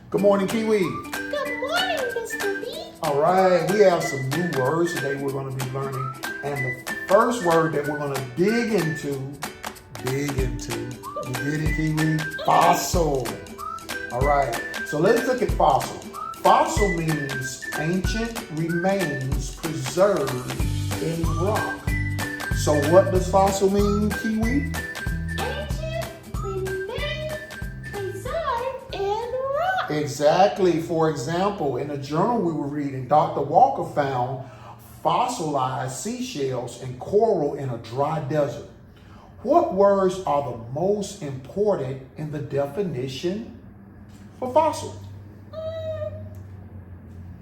Good morning, Kiwi. Good morning, Mr. B. All right, we have some new words today we're going to be learning. And the first word that we're going to dig into, you get it, Kiwi? Fossil. All right, so let's look at fossil. Fossil means ancient remains preserved in rock. So what does fossil mean, Kiwi? Ancient remains preserved in rock. Exactly. For example, in a journal we were reading, Dr. Walker found fossilized seashells and coral in a dry desert. What words are the most important in the definition for fossil?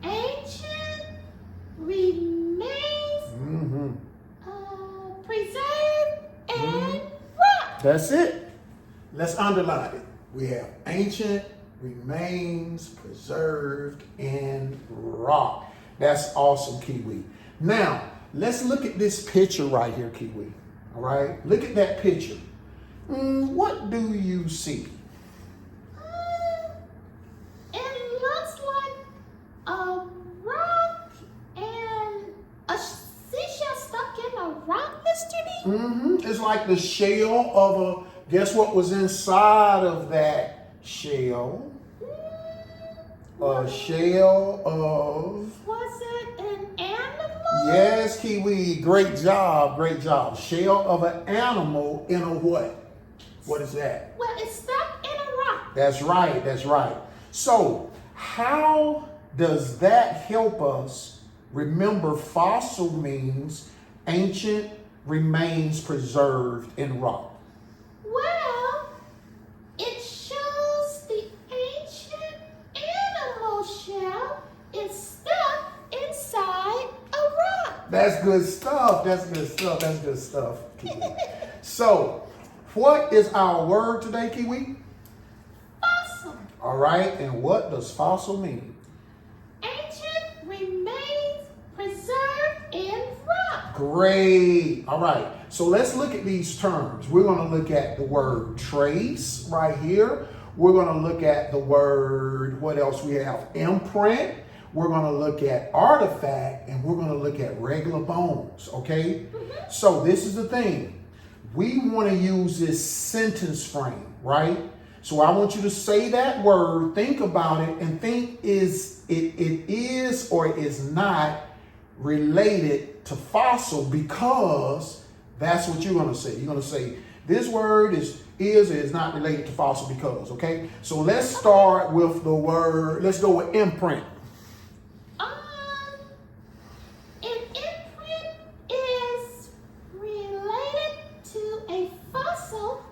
Ancient remains preserved in rock. That's it. Let's underline it. We have ancient remains preserved in rock. That's awesome, Kiwi. Now, let's look at this picture right here, Kiwi. All right? Look at that picture. What do you see? It looks like a rock and a seashell stuck in a rock, Mr. B. It's like the shell of a, guess what was inside of that shell? A shell of... Was it an animal? Yes, Kiwi. Great job. Great job. Shell of an animal in a what? What is that? Well, it's stuck in a rock. That's right. That's right. So, how does that help us remember fossil means ancient remains preserved in rock? Well, it shows the ancient animal shell is stuck inside a rock. That's good stuff. That's good stuff. That's good stuff, Kiwi. So, what is our word today, Kiwi? Fossil. All right. And what does fossil mean? Ancient remains preserved in rock. Great. All right. So let's look at these terms. We're going to look at the word trace right here. We're going to look at the word, what else we have? Imprint. We're going to look at artifact, and we're going to look at regular bones. Okay. So this is the thing. We want to use this sentence frame, right? So I want you to say that word, think about it, and think it is or is not related to fossil, because that's what you're going to say. You're going to say this word is or is not related to fossil because, okay? So let's start with the word, let's go with imprint. An imprint is related to a fossil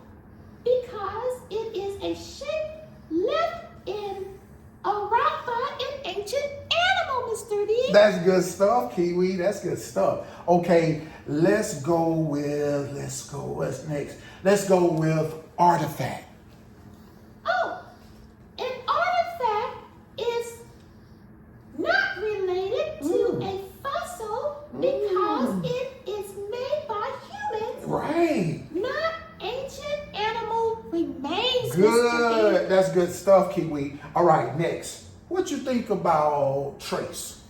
because it is a shape left in a rock by an ancient animal, Mr. D. That's good stuff, Kiwi. That's good stuff. Okay, what's next? Let's go with artifact. Oh, an artifact is not related to a fossil because it is made by humans, Right. not ancient animal remains. Good. Mr. D. That's good stuff, Kiwi. All right, next. What you think about trace?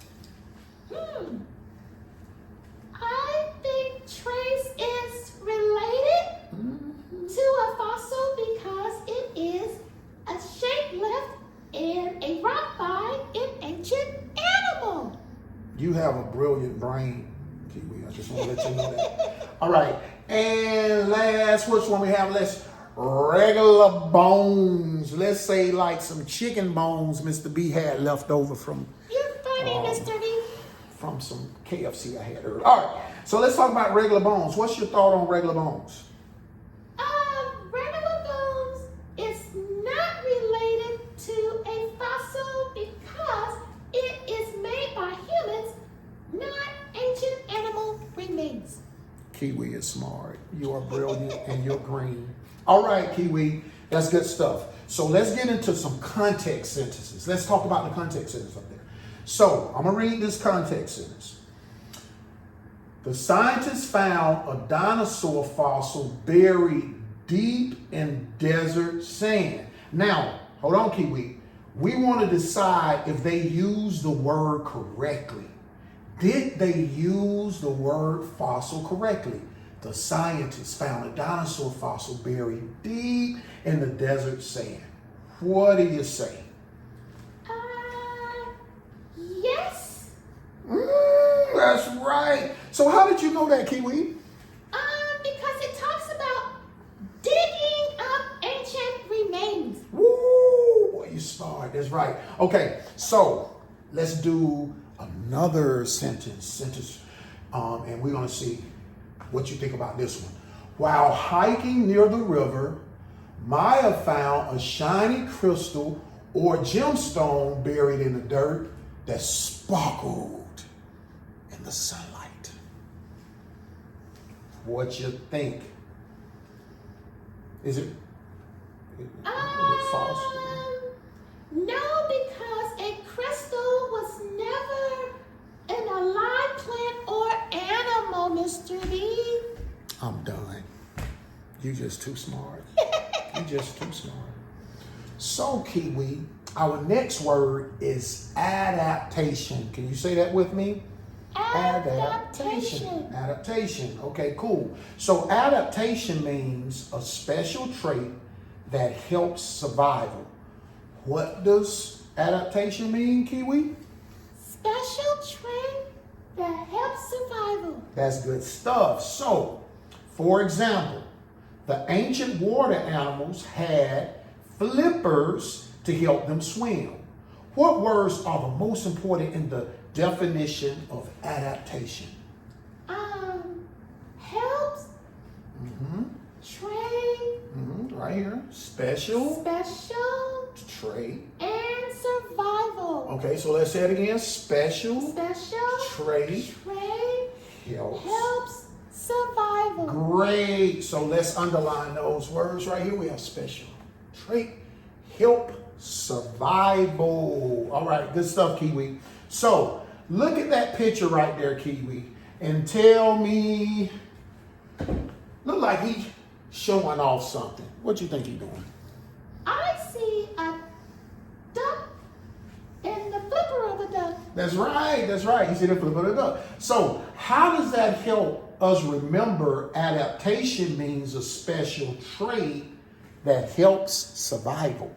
I think trace is related to a fossil because it is a shape left in a rock by an ancient animal. You have a brilliant brain, Kiwi. I just want to let you know that. All right. And last, which one we have? Let's regular bones. Let's say like some chicken bones Mr. B had left over from You're funny, Mr. D. from some KFC I had earlier. All right. So let's talk about regular bones. What's your thought on regular bones? Regular bones is not related to a fossil because it is made by humans, not ancient animal remains. Kiwi is smart. You are brilliant and you're green. All right, Kiwi. That's good stuff. So let's get into some context sentences. Let's talk about the context sentence up there. So I'm going to read this context sentence. The scientists found a dinosaur fossil buried deep in desert sand. Now, hold on, Kiwi. we want to decide if they use the word correctly. Did they use the word fossil correctly? The scientists found a dinosaur fossil buried deep in the desert sand. What do you say? Yes. That's right. So how did you know that, Kiwi? Because it talks about digging up ancient remains. Woo, boy, you smart. That's right. Okay, so let's do another sentence, and we're gonna see what you think about this one. While hiking near the river, Maya found a shiny crystal or gemstone buried in the dirt that sparkled in the sunlight. What you think? Is it false? No, because a crystal was never an alive plant or animal, Mr. B. I'm done. You just too smart. You just too smart. So, Kiwi, our next word is adaptation. Can you say that with me? Adaptation. Adaptation. Okay, cool. So adaptation means a special trait that helps survival. What does adaptation mean, Kiwi? Special trait that helps survival. That's good stuff. So, for example, the ancient water animals had flippers to help them swim. What words are the most important in the definition of adaptation? Helps. Trait. Right here. Special trait. And survival. Okay, so let's say it again. Special trait helps survival. Great. So let's underline those words right here. We have special trait, help survival. All right, good stuff, Kiwi. So look at that picture right there, Kiwi, and tell me, look like he's showing off something. What you think he's doing? I see a duck and the flipper of the duck. That's right. That's right. You see the flip of the duck. So how does that help us remember adaptation means a special trait that helps survival?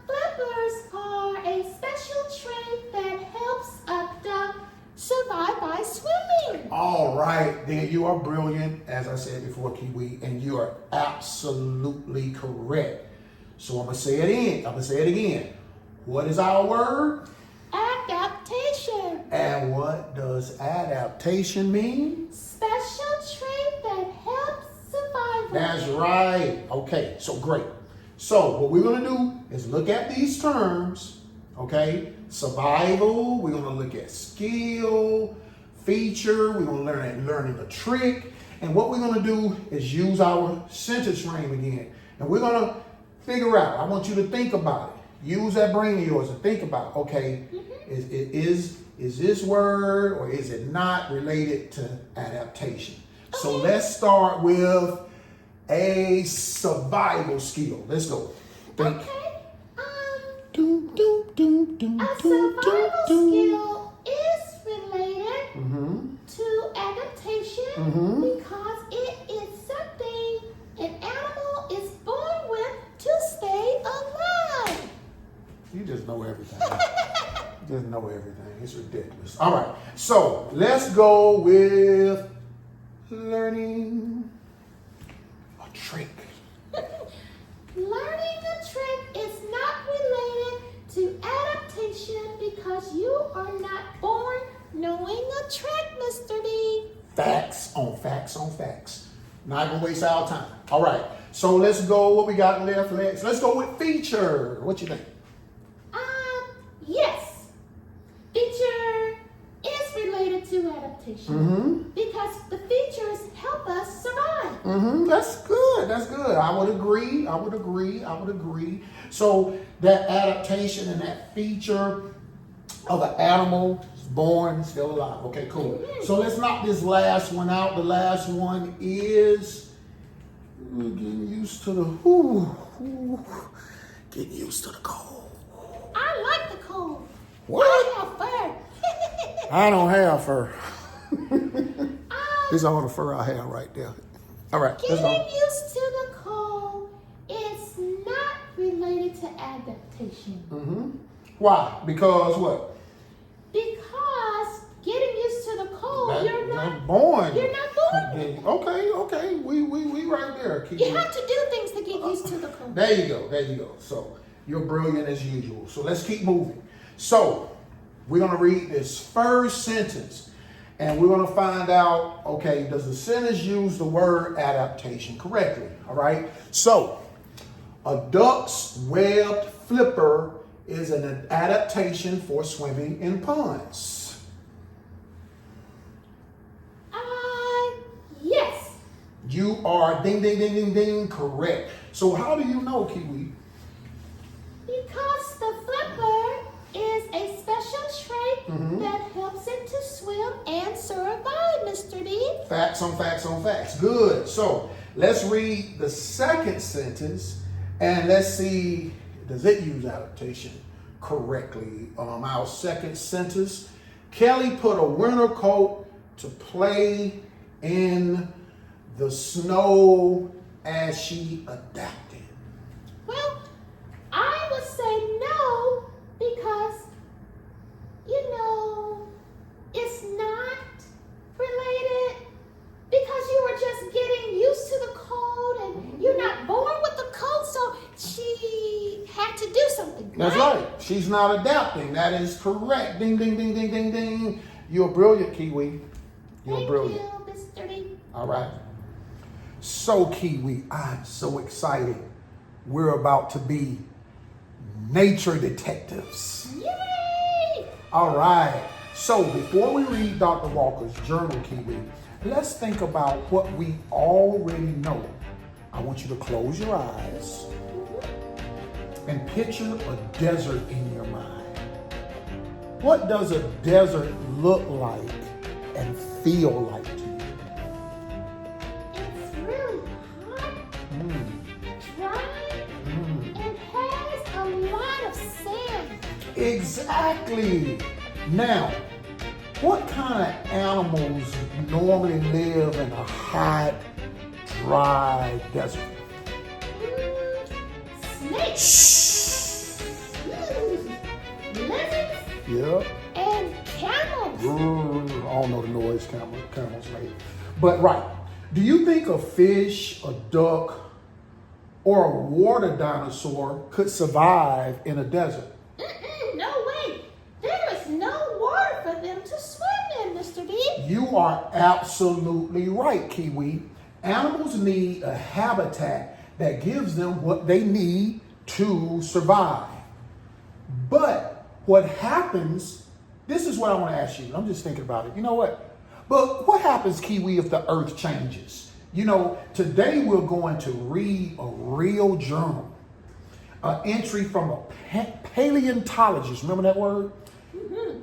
Flippers are a special trait that helps a duck survive by swimming. All right, then you are brilliant, as I said before, Kiwi, and you are absolutely correct. So I'm gonna say it again. What is our word? Adaptation. And what does adaptation mean? Special trait that helps survival. That's right. Okay, so great. So what we're gonna do is look at these terms, okay? Survival, we're gonna look at skill, feature, we're gonna learn at learning a trick, and what we're gonna do is use our sentence frame again. And we're gonna figure out, I want you to think about it. Use that brain of yours and think about, okay, is this word or is it not related to adaptation? Okay. So let's start with a survival skill. Let's go. Think. Okay. A survival skill is related to adaptation because it is something an animal is born with to stay alive. You just know everything. You just know everything. It's ridiculous. All right. So let's go with learning a trick. Learning a trick is not related to adaptation because you are not born knowing a trick, Mr. B. Facts on facts on facts. Not gonna waste our time. All right. So let's go. What we got left? Let's go with feature. What you think? Yes. Feature is related to adaptation because the features help us survive. That's good. That's good. I would agree. So that adaptation and that feature of an animal is born, still alive. Okay, cool. So let's knock this last one out. The last one is getting used to the getting used to the cold. I don't have fur. Um, It's all the fur I have right there. All right, let's Getting go. used to the cold is not related to adaptation. Why? Because what? Because getting used to the cold, you're not born. You're not born. Okay. We right there. You have to do things to get used to the cold. There you go. So you're brilliant as usual. So let's keep moving. So we're gonna read this first sentence, and we're gonna find out, okay, does the sentence use the word adaptation correctly? All right. So a duck's webbed flipper is an adaptation for swimming in ponds. Yes. You are ding, correct. So how do you know, Kiwi? Because the flipper is a special trait that helps it to swim and survive, Mr. D. Facts on facts. Good. So let's read the second sentence and let's see, does it use adaptation correctly? Our second sentence, Kelly put a winter coat to play in the snow as she adapted. Well, I would say no because, it's not related because you were just getting used to the cold and you're not born with the cold, so she had to do something. That's right. She's not adapting. That is correct. Ding. You're brilliant, Kiwi. You're brilliant. Thank you, Mr. D. All right. So, Kiwi, I'm so excited. We're about to be nature detectives. Yay! All right. So, before we read Dr. Walker's journal, Kiwi, let's think about what we already know. I want you to close your eyes and picture a desert in your mind. What does a desert look like and feel like to you? It's really hot, dry, and has a lot of sand. Exactly. Now, what kind of animals normally live in a hot, dry desert? Snakes. Lizards. Yep. And camels. I don't know the noise camels make. But right, do you think a fish, a duck, or a water dinosaur could survive in a desert? No way. There is no water for them to swim in, Mr. D. You are absolutely right, Kiwi. Animals need a habitat that gives them what they need to survive. But what happens, this is what I want to ask you. I'm just thinking about it. You know what? But what happens, Kiwi, if the earth changes? Today we're going to read a real journal, an entry from a paleontologist. Remember that word?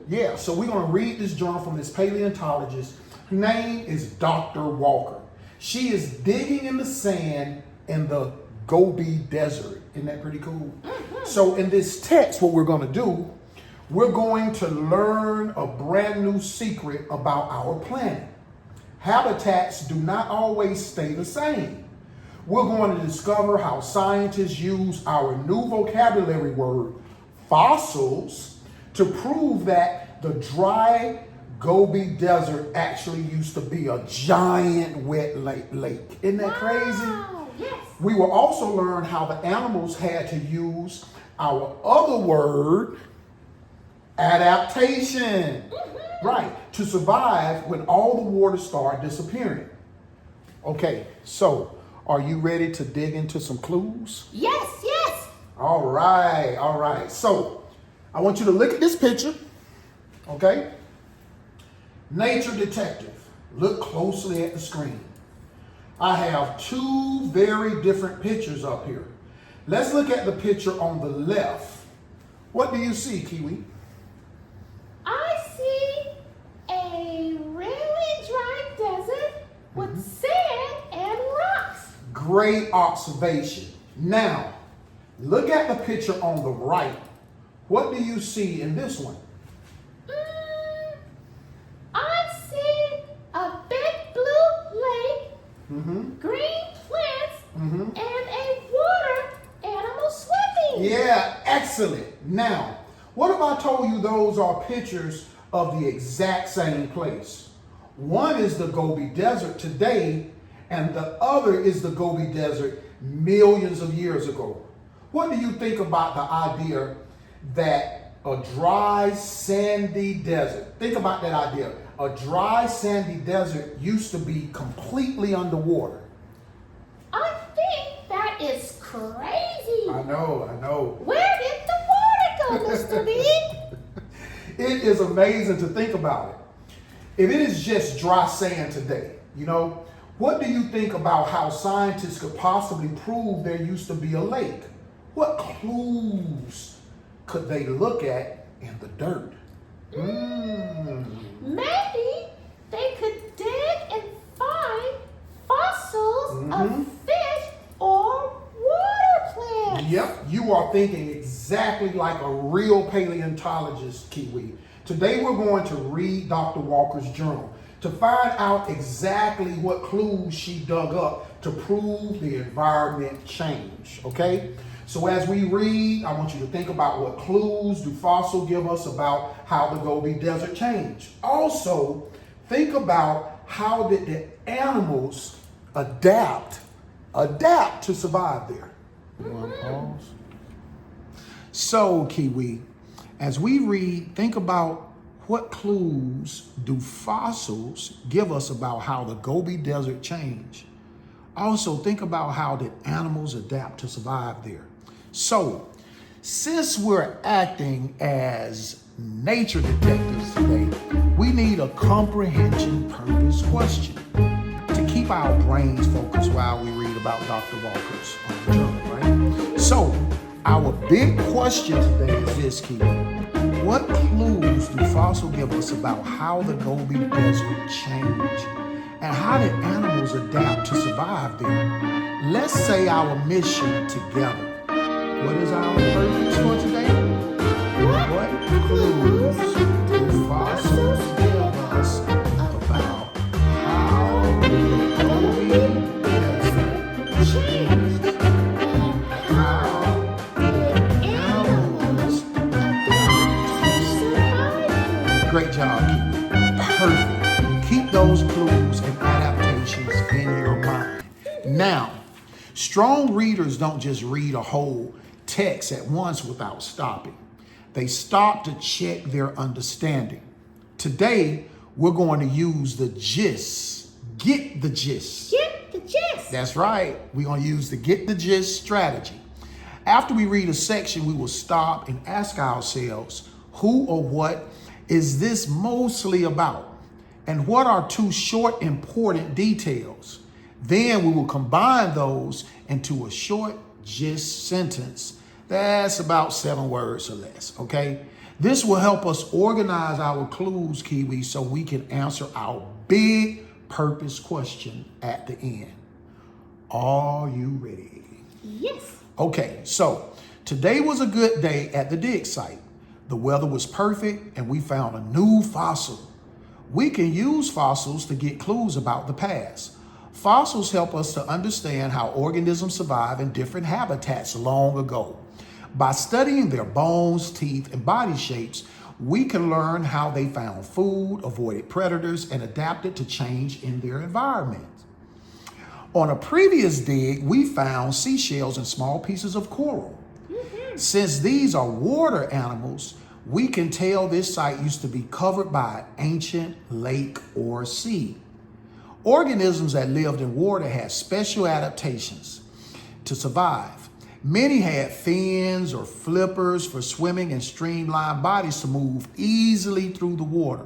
Yeah, so we're going to read this journal from this paleontologist. Her name is Dr. Walker. She is digging in the sand in the Gobi Desert. Isn't that pretty cool? So in this text, what we're going to do, we're going to learn a brand new secret about our planet. Habitats do not always stay the same. We're going to discover how scientists use our new vocabulary word, fossils, to prove that the dry Gobi Desert actually used to be a giant wet lake. Isn't that crazy? Yes. We will also learn how the animals had to use our other word, adaptation, right, to survive when all the water started disappearing. Okay, so are you ready to dig into some clues? Yes. All right. So I want you to look at this picture, okay? Nature detective, look closely at the screen. I have two very different pictures up here. Let's look at the picture on the left. What do you see, Kiwi? I see a really dry desert with sand and rocks. Great observation. Now, look at the picture on the right. What do you see in this one? green plants, and a water animal swimming. Yeah, excellent. Now, what if I told you those are pictures of the exact same place? One is the Gobi Desert today, and the other is the Gobi Desert millions of years ago. What do you think about the idea that a dry, sandy desert, think about that idea. A dry, sandy desert used to be completely underwater. I think that is crazy. I know. Where did the water go, Mr. B? It is amazing to think about it. If it is just dry sand today, what do you think about how scientists could possibly prove there used to be a lake? What clues could they look at in the dirt? Maybe they could dig and find fossils of fish or water plants. Yep, you are thinking exactly like a real paleontologist, Kiwi. Today we're going to read Dr. Walker's journal to find out exactly what clues she dug up to prove the environment change, okay? So as we read, I want you to think about what clues do fossils give us about how the Gobi Desert changed. Also, think about how did the animals adapt to survive there. You want to pause? So, Kiwi, as we read, think about what clues do fossils give us about how the Gobi Desert changed. Also, think about how did animals adapt to survive there. So, since we're acting as nature detectives today, we need a comprehension purpose question to keep our brains focused while we read about Dr. Walker's journal, right? So, our big question today is this, Keith. What clues do fossils give us about how the Gobi Desert changed? And how did animals adapt to survive there? Let's say our mission together. What is our purpose for today? What clues do fossils give us about how the Gobi Desert changed? How did animals adapt to survive? Great job, Keith. Perfect. Keep those clues and adaptations in your mind. Now, strong readers don't just read a whole text at once without stopping. They stop to check their understanding. Today, we're going to use the gist. Get the gist. Get the gist. That's right. We're going to use the get the gist strategy. After we read a section, we will stop and ask ourselves, who or what is this mostly about? And what are two short, important details? Then we will combine those into a short gist sentence that's about 7 words or less, okay? This will help us organize our clues, Kiwi, so we can answer our big purpose question at the end. Are you ready? Yes. Okay, so today was a good day at the dig site. The weather was perfect and we found a new fossil. We can use fossils to get clues about the past. Fossils help us to understand how organisms survive in different habitats long ago. By studying their bones, teeth, and body shapes, we can learn how they found food, avoided predators, and adapted to change in their environment. On a previous dig, we found seashells and small pieces of coral. Since these are water animals, we can tell this site used to be covered by an ancient lake or sea. Organisms that lived in water had special adaptations to survive. Many had fins or flippers for swimming and streamlined bodies to move easily through the water.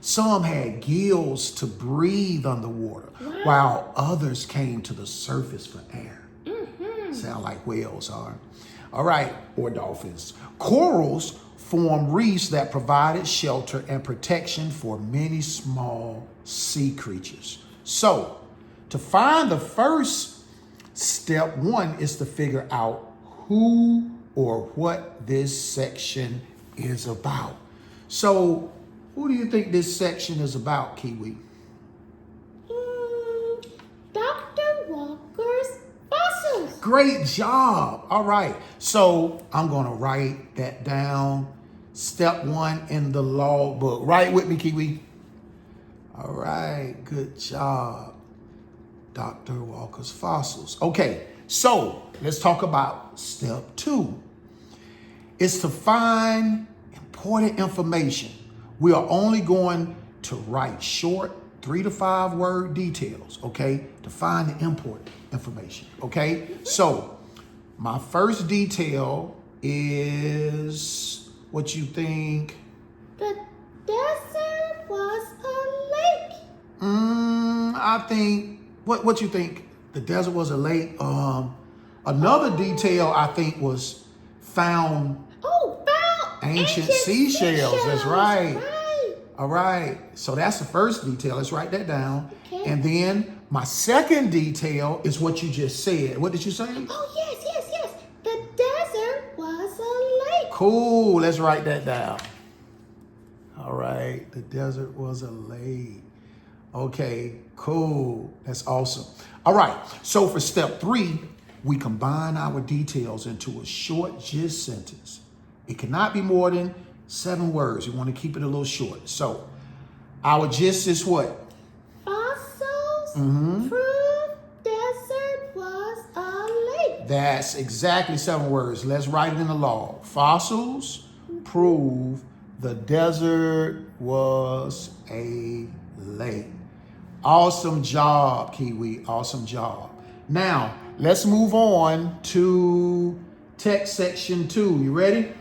Some had gills to breathe underwater, while others came to the surface for air. Sound like whales are. All right, or dolphins. Corals formed reefs that provided shelter and protection for many small sea creatures. So, to find the first step, one is to figure out who or what this section is about. So, who do you think this section is about, Kiwi? Dr. Great job. All right. So I'm going to write that down. Step 1 in the logbook. Write with me, Kiwi. All right. Good job. Dr. Walker's fossils. Okay. So let's talk about step 2. It's to find important information. We are only going to write short 3 to 5 word details, okay, to find the important information, okay? So my first detail is what you think. The desert was a lake. I think, what you think? The desert was a lake. Another detail I think was found ancient seashells. That's right. All right. So that's the first detail. Let's write that down. Okay. And then my second detail is what you just said. What did you say? Oh, yes. The desert was a lake. Cool. Let's write that down. All right. The desert was a lake. Okay. Cool. That's awesome. All right. So for step 3, we combine our details into a short gist sentence. It cannot be more than 7 words. We want to keep it a little short. So our gist is what? Fossils prove desert was a lake. That's exactly 7 words. Let's write it in the log. Fossils prove the desert was a lake. Awesome job, Kiwi. Awesome job. Now, let's move on to text section 2. You ready?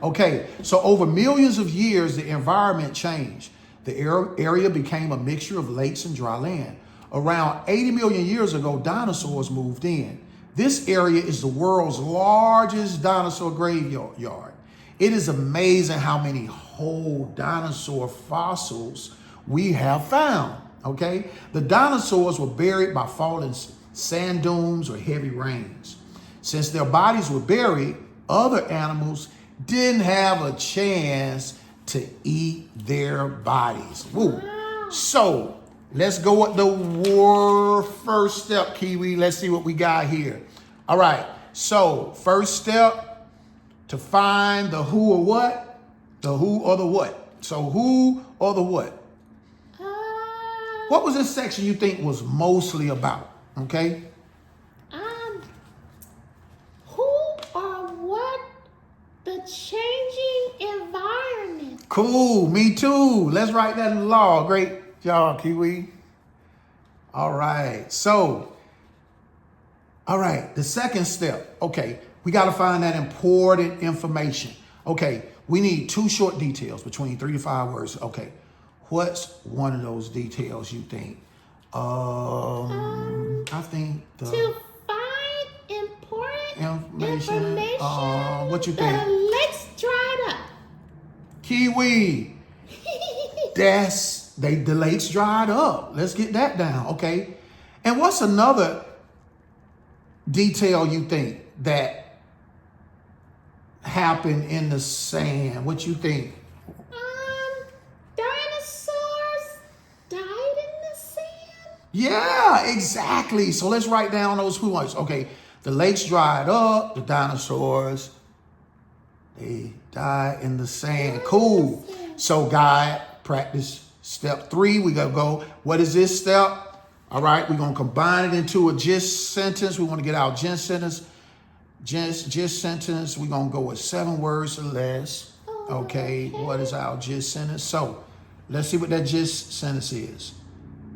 Okay, so over millions of years, the environment changed. The area became a mixture of lakes and dry land. Around 80 million years ago, dinosaurs moved in. This area is the world's largest dinosaur graveyard. It is amazing how many whole dinosaur fossils we have found, okay? The dinosaurs were buried by falling sand dunes or heavy rains. Since their bodies were buried, other animals didn't have a chance to eat their bodies. Woo. So let's go with the first step, Kiwi. Let's see what we got here. All right. So first step, to find the who or what, the who or the what. So who or the what? What was this section you think was mostly about? Okay. The changing environment. Cool, me too. Let's write that in the law. Great job, Kiwi. All right, so, the second step. Okay, we got to find that important information. Okay, we need 2 short details between 3 to 5 words. Okay, what's one of those details you think? I think to find important information. What you think? The lakes dried up. Kiwi. The lakes dried up. Let's get that down, okay? And what's another detail you think that happened in the sand? What you think? Dinosaurs died in the sand. Yeah, exactly. So let's write down those who ones. Okay, the lakes dried up. The dinosaurs, they died in the sand. Cool. So, guy, practice step 3. We gotta go. What is this step? All right, we're gonna combine it into a gist sentence. We want to get our gist sentence. Gist sentence. We're gonna go with 7 words or less. Okay. What is our gist sentence? So, let's see what that gist sentence is.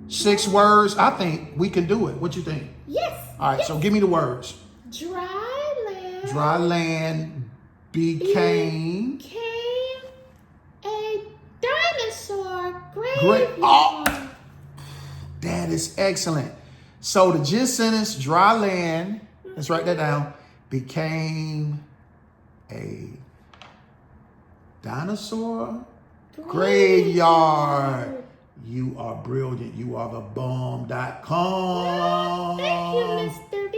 6 words. I think we can do it. What you think? Yes. All right. So give me the words. Dry land. Dry land became a dinosaur graveyard. Oh, that is excellent. So the gist sentence, dry land, let's write that down, became a dinosaur graveyard. You are brilliant. You are the bomb.com. Thank you, Mr. B.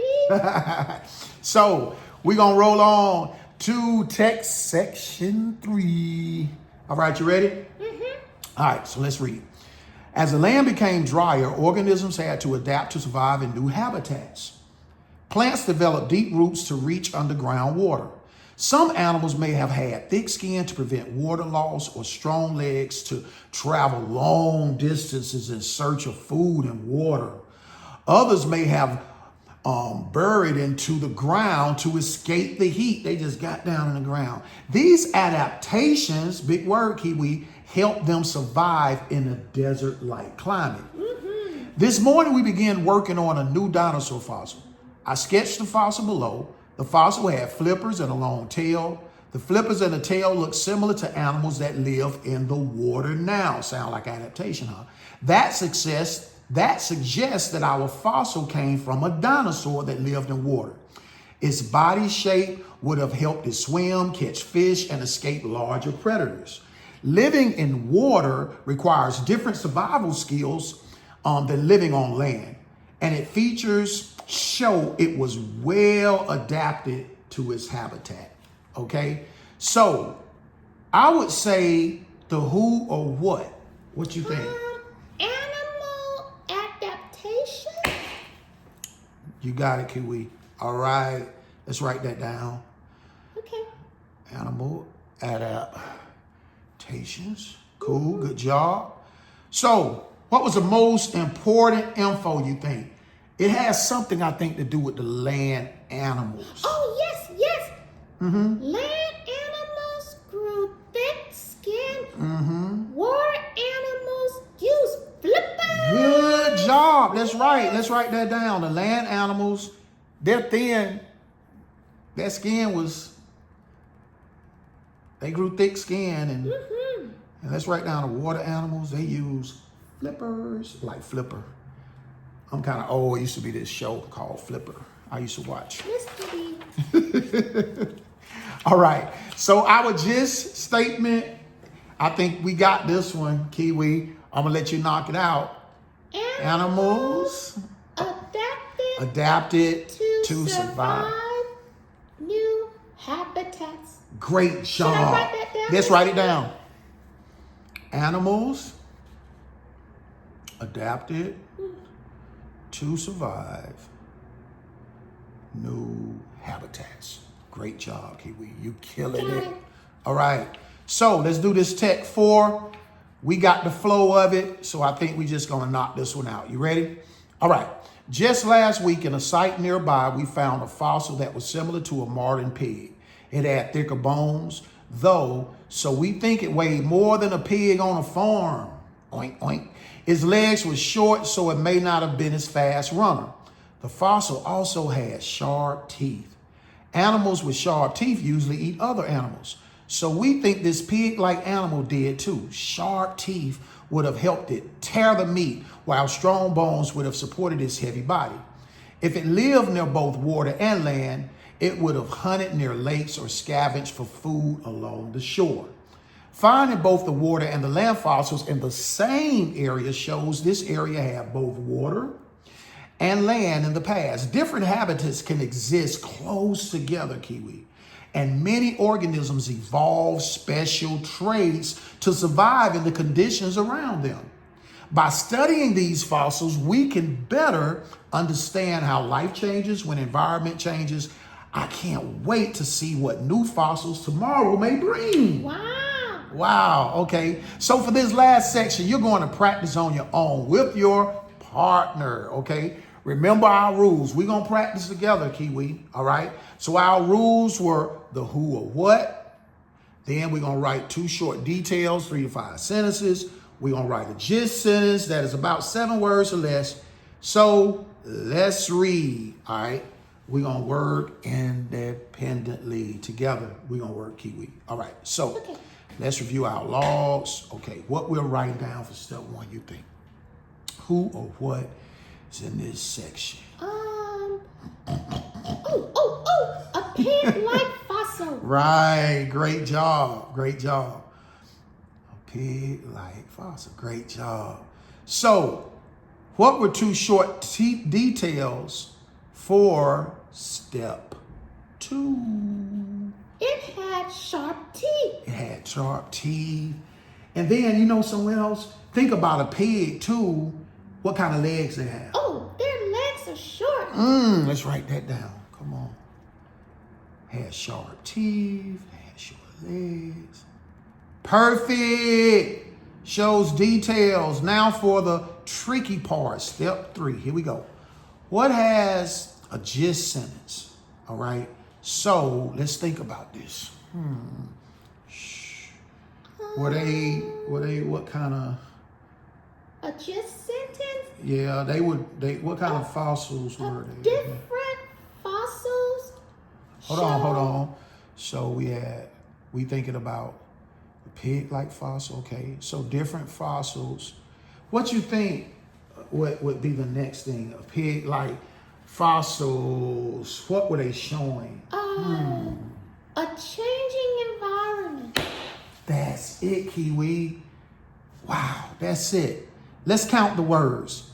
So we're going to roll on to text section 3. All right, you ready? All right, so let's read. As the land became drier, organisms had to adapt to survive in new habitats. Plants develop deep roots to reach underground water. Some animals may have had thick skin to prevent water loss or strong legs to travel long distances in search of food and water. Others may have buried into the ground to escape the heat. They just got down in the ground. These adaptations, big word, Kiwi, help them survive in a desert-like climate. This morning we began working on a new dinosaur fossil. I sketched the fossil below. The fossil had flippers and a long tail. The flippers and the tail look similar to animals that live in the water now. Sound like adaptation, huh? That suggests that our fossil came from a dinosaur that lived in water. Its body shape would have helped it swim, catch fish, and escape larger predators. Living in water requires different survival skills than living on land. And its features show it was well adapted to its habitat. Okay? So, I would say the who or what. What you think? Animal adaptation. You got it, Kiwi. All right. Let's write that down. Okay. Animal adaptations. Cool. Good job. So, what was the most important info you think? It has something, I think, to do with the land animals. Oh, yes, yes. Land animals grew thick skin. Water animals use flippers. Good job. That's right. Let's write that down. The land animals, they're thin. Their skin they grew thick skin. And let's write down the water animals. They use flippers, like Flipper. I'm kind of old. It used to be this show called Flipper. I used to watch. All right. So our gist statement, I think we got this one, Kiwi. I'm going to let you knock it out. Animals adapted to survive new habitats. Great job. Should I write that down? Let's write it down. Animals adapted to survive new habitats. Great job, Kiwi. You killing it. All right. So let's do this Tech 4. We got the flow of it, so I think we're just going to knock this one out. You ready? All right. Just last week in a site nearby, we found a fossil that was similar to a modern pig. It had thicker bones, though, so we think it weighed more than a pig on a farm. Oink, oink. Its legs were short, so it may not have been as fast runner. The fossil also had sharp teeth. Animals with sharp teeth usually eat other animals. So we think this pig-like animal did too. Sharp teeth would have helped it tear the meat, while strong bones would have supported its heavy body. If it lived near both water and land, it would have hunted near lakes or scavenged for food along the shore. Finding both the water and the land fossils in the same area shows this area had both water and land in the past. Different habitats can exist close together, Kiwi. And many organisms evolve special traits to survive in the conditions around them. By studying these fossils, we can better understand how life changes when environment changes. I can't wait to see what new fossils tomorrow may bring. Wow. Okay. So for this last section, you're going to practice on your own with your partner. Okay. Remember our rules. We're going to practice together, Kiwi. All right. So our rules were the who or what. Then we're going to write 2 short details, 3 to 5 sentences. We're going to write a gist sentence that is about 7 words or less. So let's read. All right. We're going to work independently together. We're going to work, Kiwi. All right. So let's review our logs. Okay. What we're writing down for step 1, you think? Who or what is in this section? A pig-like fossil. Right. Great job. Great job. A pig-like fossil. Great job. So, what were 2 short details for step 2? It had sharp teeth. It had sharp teeth. And then, you know, somewhere else, think about a pig too. What kind of legs they have? Oh, their legs are short. Let's write that down. Come on. Had sharp teeth, had short legs. Perfect. Shows details. Now for the tricky part, step 3. Here we go. What has a gist sentence? All right. So let's think about this. What kind of? A gist sentence? Yeah, what kind of fossils were they? Different fossils. Hold on. So we thinking about a pig-like fossil, okay? So different fossils. What you think would be the next thing? A pig-like fossils. What were they showing? A changing environment. That's it, Kiwi. Wow, that's it. Let's count the words.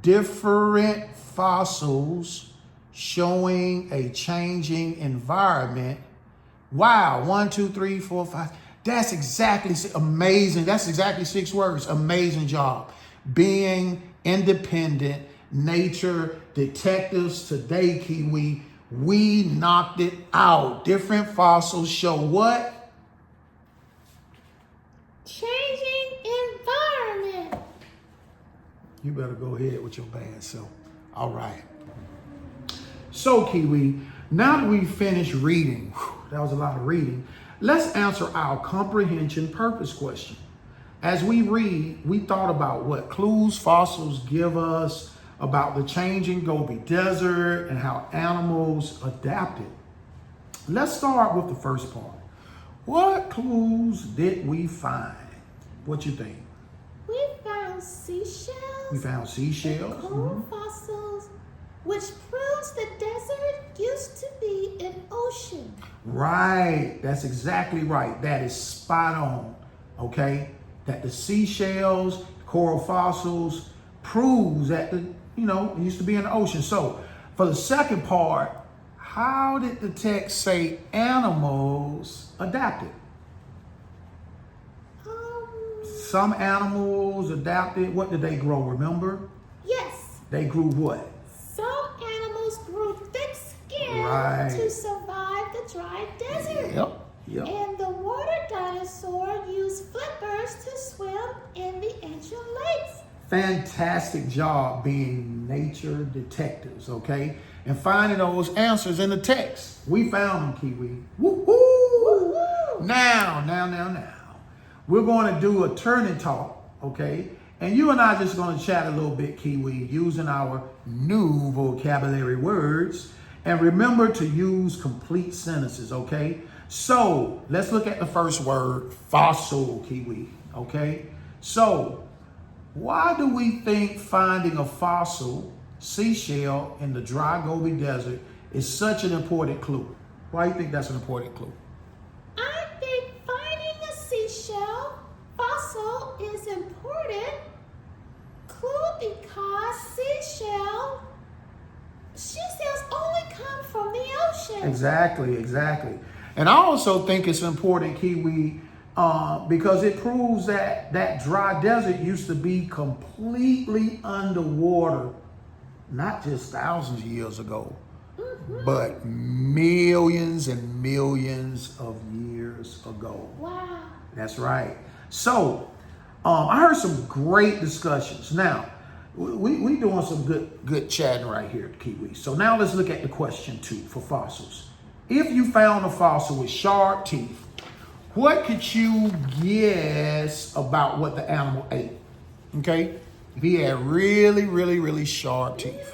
Different fossils showing a changing environment. Wow, 1, 2, 3, 4, 5. That's exactly amazing. That's exactly 6 words. Amazing job. Being independent nature detectives today, Kiwi. We knocked it out. Different fossils show what? Changing environment. You better go ahead with your bad self. All right. So, Kiwi, now that we finished reading, that was a lot of reading, let's answer our comprehension purpose question. As we read, we thought about what clues fossils give us about the changing Gobi Desert and how animals adapted. Let's start with the first part. What clues did we find? What you think? We found seashells. We found seashells. Coral fossils, which proves the desert used to be an ocean. Right. That's exactly right. That is spot on. Okay. That the seashells, coral fossils proves that it used to be in the ocean. So for the second part, how did the text say animals adapted? Some animals adapted. What did they grow? Remember? Yes. They grew what? Some animals grew thick skin to survive the dry desert. Yep. And the water dinosaur used flippers to swim in the ancient lakes. Fantastic job being nature detectives, okay? And finding those answers in the text. We found them, Kiwi. Woo-hoo! Woo-hoo! Now. We're going to do a turn and talk, okay? And you and I just going to chat a little bit, Kiwi, using our new vocabulary words. And remember to use complete sentences, okay? So let's look at the first word, fossil, Kiwi, okay? So why do we think finding a fossil seashell in the dry Gobi Desert is such an important clue? Why do you think that's an important clue? I think finding a seashell fossil is important clue because seashells only come from the ocean. Exactly. And I also think it's important, Kiwi, because it proves that dry desert used to be completely underwater, not just thousands of years ago, but millions and millions of years ago. Wow. That's right. So I heard some great discussions. Now, we doing some good chatting right here at Kiwi. So now let's look at the question 2 for fossils. If you found a fossil with sharp teeth, what could you guess about what the animal ate? Okay? If he had really, really, really sharp teeth.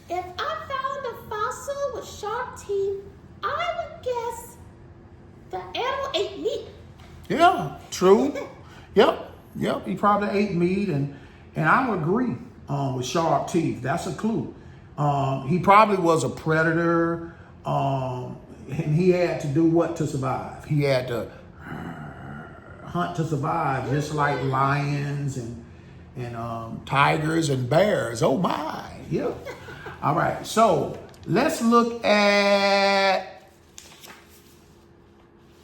If I found a fossil with sharp teeth, I would guess the animal ate meat. Yeah, true. Yep. He probably ate meat, and I would agree with sharp teeth. That's a clue. He probably was a predator, and he had to do what to survive? He had to hunt to survive, just like lions and tigers and bears. Oh my, yeah. All right, so let's look at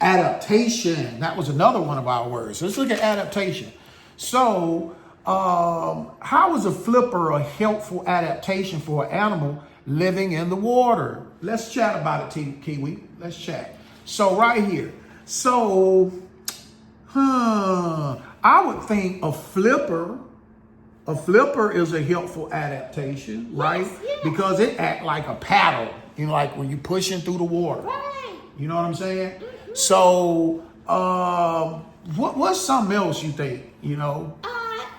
adaptation. That was another one of our words. Let's look at adaptation. So How is a flipper a helpful adaptation for an animal living in the water? Let's chat about it, Kiwi. Let's chat. So right here. So, I would think a flipper is a helpful adaptation, right? Yes. Because it acts like a paddle, like when you're pushing through the water. Right. You know what I'm saying? Mm-hmm. So, what's something else you think, It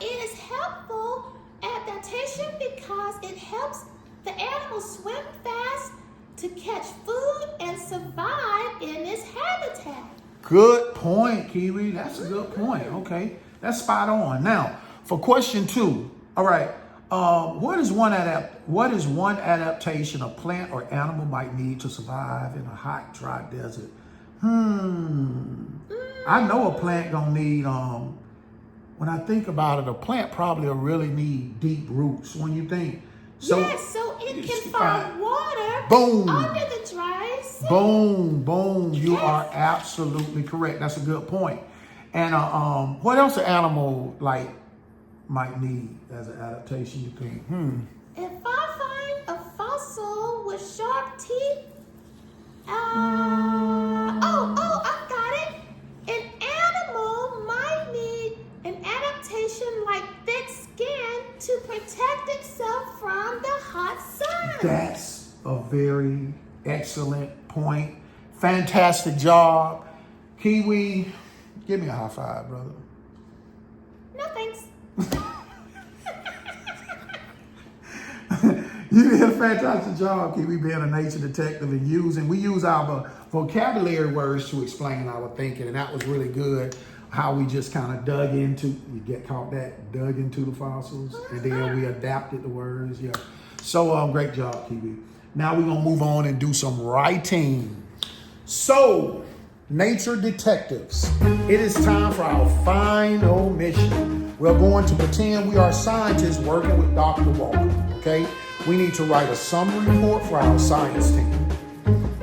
is helpful adaptation because it helps the animal swim fast to catch food and survive in its habitat. Good point, Kiwi. That's a good point. Okay, that's spot on. Now, for question 2. All right. What is one adaptation a plant or animal might need to survive in a hot, dry desert? I know a plant gonna need. When I think about it, a plant probably will really need deep roots. When you think, So it can find water. Boom. Under the dry sea. Boom. You Yes. are absolutely correct. That's a good point. And what else an animal might need as an adaptation? You think? If I find a fossil with sharp teeth, I got it. An animal might need an adaptation like thick skin to protect itself from the hot sun. That's a very excellent point. Fantastic job. Kiwi, give me a high five, brother. No thanks. You did a fantastic job, Kiwi, being a nature detective and we use our vocabulary words to explain our thinking, and that was really good. How we just kind of dug into the fossils, and then we adapted the words. Yeah. So great job, Kiwi. Now we're gonna move on and do some writing. So, nature detectives, it is time for our final mission. We're going to pretend we are scientists working with Dr. Walker, okay? We need to write a summary report for our science team.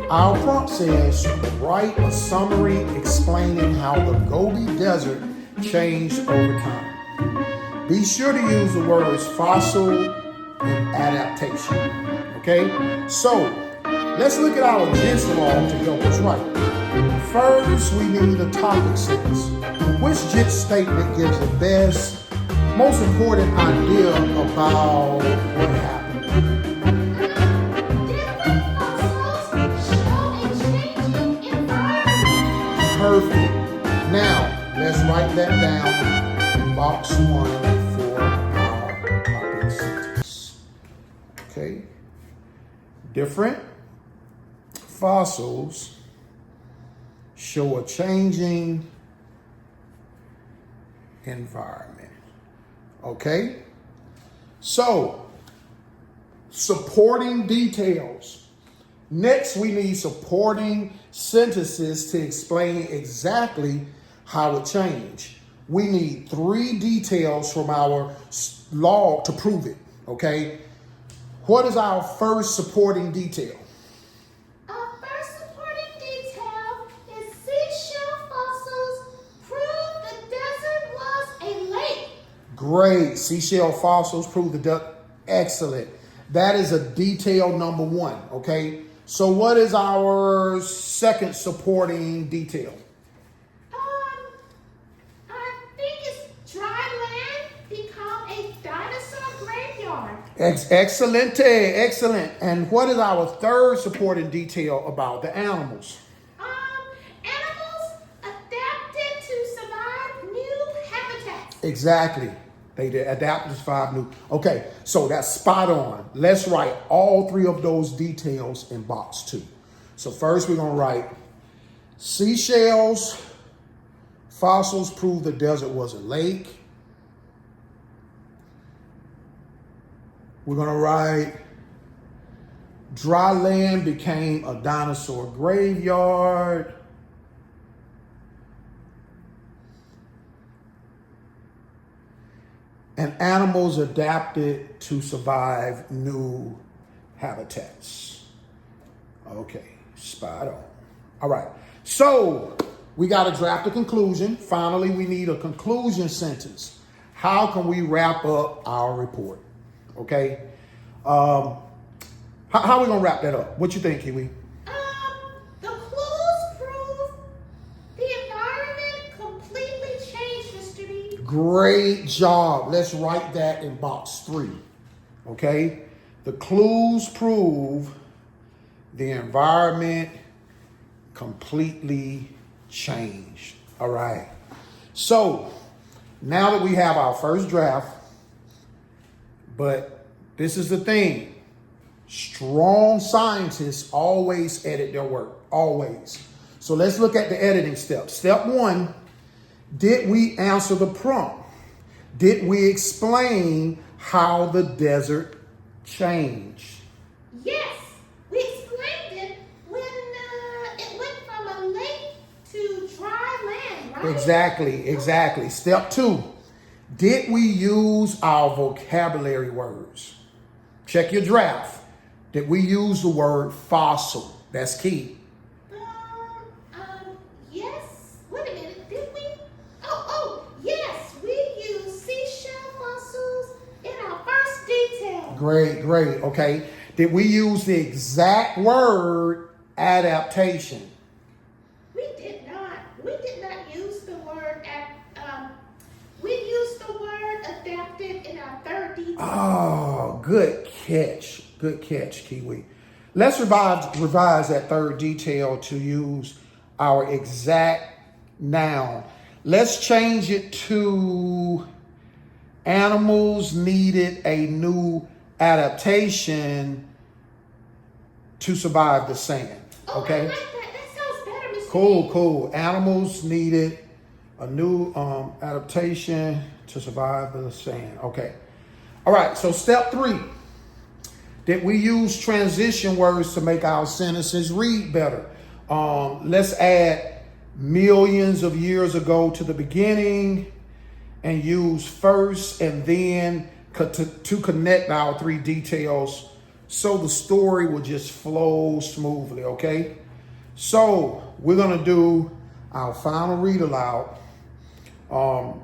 Our prompt says, write a summary explaining how the Gobi Desert changed over time. Be sure to use the words fossil and adaptation, okay? So, let's look at our gist log to help us write. First, we need a topic sentence. Which gist statement gives the best, most important idea about what happened? Perfect. Now, let's write that down in box 1 for our topic sentence. Okay. Different fossils show a changing environment. Okay? So, supporting details. Next, we need supporting sentences to explain exactly how it changed. We need 3 details from our log to prove it, okay? What is our first supporting detail? Our first supporting detail is seashell fossils prove the desert was a lake. Great. Seashell fossils prove the desert. Excellent. That is a detail number 1, okay? So what is our second supporting detail? I think it's dry land become a dinosaur graveyard. Excellent. And what is our third supporting detail about the animals? Animals adapted to survive new habitats. Exactly. They did adapt to 5 new. Okay, so that's spot on. Let's write all 3 of those details in box 2. So first we're going to write seashells, fossils prove the desert was a lake. We're going to write dry land became a dinosaur graveyard. And animals adapted to survive new habitats. Okay, spot on. All right, so we got to draft a conclusion. Finally, we need a conclusion sentence. how can we wrap up our report? Okay. How are we gonna wrap that up? What you think, Kiwi? The clues prove the environment completely changed, Mr. B. Great job. Let's write that in box 3. Okay. The clues prove the environment completely changed. All right. So now that we have our first draft, but this is the thing. Strong scientists always edit their work, always. So let's look at the editing steps. Step 1, did we answer the prompt? Did we explain how the desert changed? Yes, we explained it when it went from a lake to dry land, right? Exactly. Step 2, did we use our vocabulary words? Check your draft. Did we use the word fossil? That's key. Yes. Wait a minute. Did we? Yes. We used seashell fossils in our first detail. Great. Okay. Did we use the exact word adaptation? We did not. We did not use the word we used the word adapted in our third detail. Oh, good catch. Good catch, Kiwi. Let's revise that third detail to use our exact noun. Let's change it to animals needed a new adaptation to survive the sand. Okay? I like that. That sounds better, Mr. Cool. Animals needed a new adaptation to survive the sand. Okay. All right. So step 3. Did we use transition words to make our sentences read better? Let's add millions of years ago to the beginning and use first and then to connect our 3 details so the story will just flow smoothly, okay? So we're going to do our final read aloud.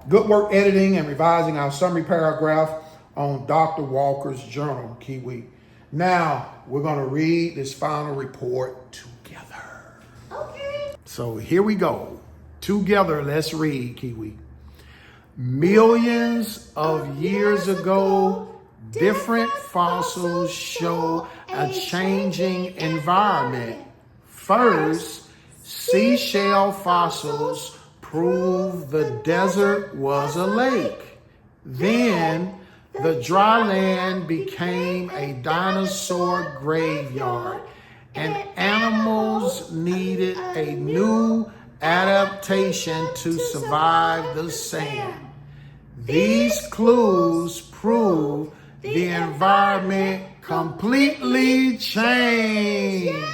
Good work editing and revising our summary paragraph on Dr. Walker's journal, Kiwi. Now, we're going to read this final report together. Okay. So here we go. Together, let's read, Kiwi. Millions of years ago, different fossils show a changing environment. First, seashell fossils prove the desert was a lake. Then, the dry land became a dinosaur graveyard, and animals needed a new adaptation to survive the sand. These clues prove the environment completely changed.